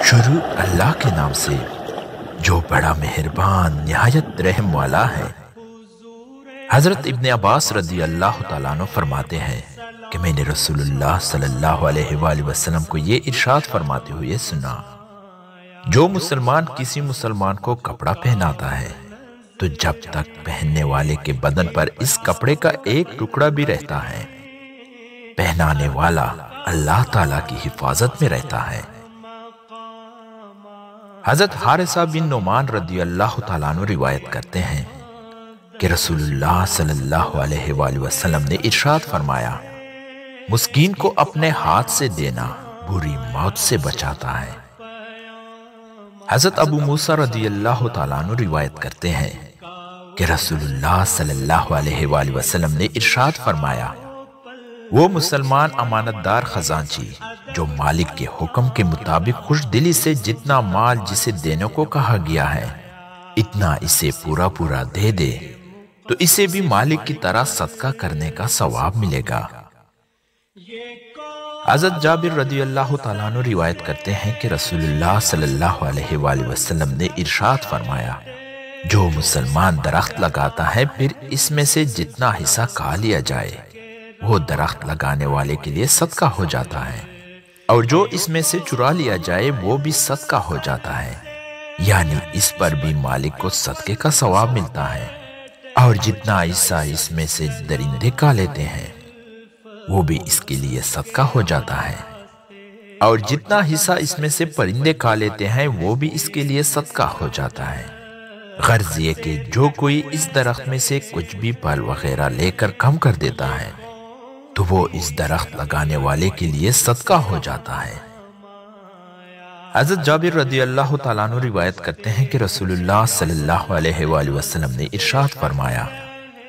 شروع اللہ کے نام سے جو بڑا مہربان نہایت رحم والا ہے۔ حضرت ابن عباس رضی اللہ تعالیٰ عنہ فرماتے ہیں کہ میں نے رسول اللہ صلی اللہ علیہ وآلہ وسلم کو یہ ارشاد فرماتے ہوئے سنا، جو مسلمان کسی مسلمان کو کپڑا پہناتا ہے تو جب تک پہننے والے کے بدن پر اس کپڑے کا ایک ٹکڑا بھی رہتا ہے، پہنانے والا اللہ تعالیٰ کی حفاظت میں رہتا ہے۔ حضرت حارثہ بن نعمان رضی اللہ تعالیٰ عنہ روایت کرتے ہیں کہ رسول اللہ صلی اللہ علیہ وآلہ وسلم نے ارشاد فرمایا، مسکین کو اپنے ہاتھ سے دینا بری موت سے بچاتا ہے۔ حضرت ابو موسیٰ رضی اللہ تعالیٰ عنہ روایت کرتے ہیں کہ رسول اللہ صلی اللہ علیہ وآلہ وسلم نے ارشاد فرمایا، وہ مسلمان امانت دار خزانچی جو مالک کے حکم کے مطابق خوش دلی سے جتنا مال جسے دینے کو کہا گیا ہے اتنا اسے پورا پورا دے دے تو اسے بھی مالک کی طرح صدقہ کرنے کا ثواب ملے گا۔ حضرت جابر رضی اللہ تعالیٰ عنہ روایت کرتے ہیں کہ رسول اللہ صلی اللہ علیہ وآلہ وسلم نے ارشاد فرمایا، جو مسلمان درخت لگاتا ہے پھر اس میں سے جتنا حصہ کھا لیا جائے وہ درخت لگانے والے کے لیے صدقہ ہو جاتا ہے، اور جو اس میں سے چرا لیا جائے وہ بھی صدقہ ہو جاتا ہے، یعنی اس پر بھی مالک کو صدقے کا ثواب ملتا ہے، اور جتنا حصہ اس میں سے درندے کھا لیتے ہیں وہ بھی اس کے لیے صدقہ ہو جاتا ہے، اور جتنا حصہ اس میں سے پرندے کھا لیتے ہیں وہ بھی اس کے لیے صدقہ ہو جاتا ہے۔ غرض یہ کہ جو کوئی اس درخت میں سے کچھ بھی پھل وغیرہ لے کر کم کر دیتا ہے تو وہ اس درخت لگانے والے کے لیے صدقہ ہو جاتا ہے۔ حضرت جابر رضی اللہ تعالیٰ عنہ روایت کرتے ہیں کہ رسول اللہ صلی اللہ علیہ وآلہ وسلم نے ارشاد فرمایا،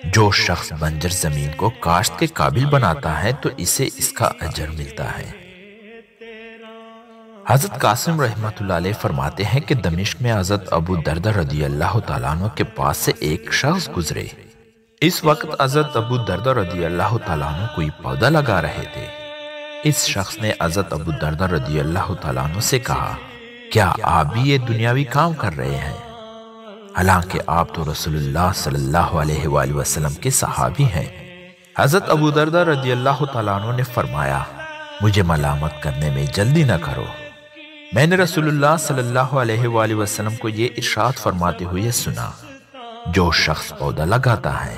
جو شخص بنجر زمین کو کاشت کے قابل بناتا ہے تو اسے اس کا اجر ملتا ہے۔ حضرت قاسم رحمۃ اللہ علیہ فرماتے ہیں کہ دمشق میں حضرت ابو دردہ رضی اللہ تعالیٰ عنہ کے پاس سے ایک شخص گزرے۔ اس وقت حضرت ابو دردہ رضی اللہ تعالیٰ عنہ کوئی پودا لگا رہے تھے۔ اس شخص نے حضرت ابو دردہ رضی اللہ تعالیٰ عنہ سے کہا، کیا آپ بھی یہ دنیاوی کام کر رہے ہیں؟ حالانکہ آپ تو رسول اللہ صلی اللہ علیہ وآلہ وسلم کے صحابی ہیں۔ حضرت ابو دردہ رضی اللہ تعالیٰ عنہ نے فرمایا، مجھے ملامت کرنے میں جلدی نہ کرو، میں نے رسول اللہ صلی اللہ علیہ وآلہ وسلم کو یہ ارشاد فرماتے ہوئے سنا، جو شخص پودا لگاتا ہے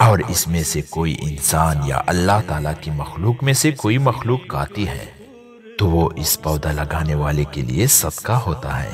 اور اس میں سے کوئی انسان یا اللہ تعالیٰ کی مخلوق میں سے کوئی مخلوق کھاتی ہے تو وہ اس پودا لگانے والے کے لیے صدقہ ہوتا ہے۔